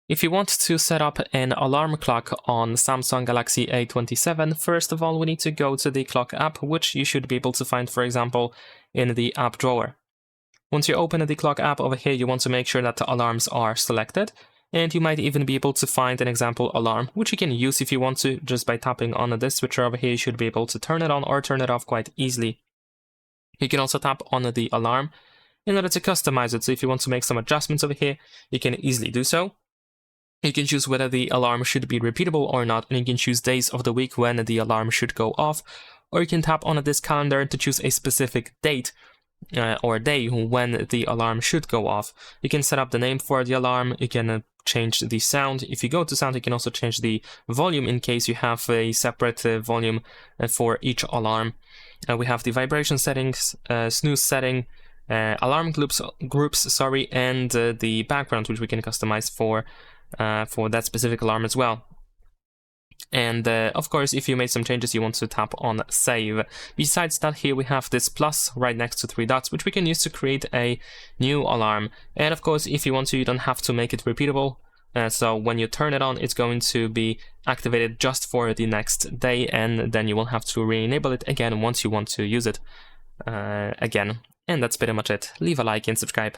If you want to set up an alarm clock on Samsung Galaxy A27, first of all, we need to go to the clock app, which you should be able to find, for example, in the app drawer. Once you open the clock app over here, you want to make sure that the alarms are selected, and you might even be able to find an example alarm, which you can use if you want to, just by tapping on this switcher over here. You should be able to turn it on or turn it off quite easily. You can also tap on the alarm in order to customize it, so if you want to make some adjustments over here, you can easily do so. You can choose whether the alarm should be repeatable or not, and you can choose days of the week when the alarm should go off, or you can tap on this calendar to choose a specific date or day when the alarm should go off. You can set up the name for the alarm, you can change the sound. If you go to sound, you can also change the volume in case you have a separate volume for each alarm. We have the vibration settings, snooze setting, alarm groups, and the background, which we can customize for that specific alarm as well. And of course, if you made some changes, you want to tap on save. Besides that, here we have this plus right next to 3 dots, which we can use to create a new alarm. And of course, if you want to, you don't have to make it repeatable. So when you turn it on, it's going to be activated just for the next day, and then you will have to re-enable it again once you want to use it again. And that's pretty much it. Leave a like and subscribe.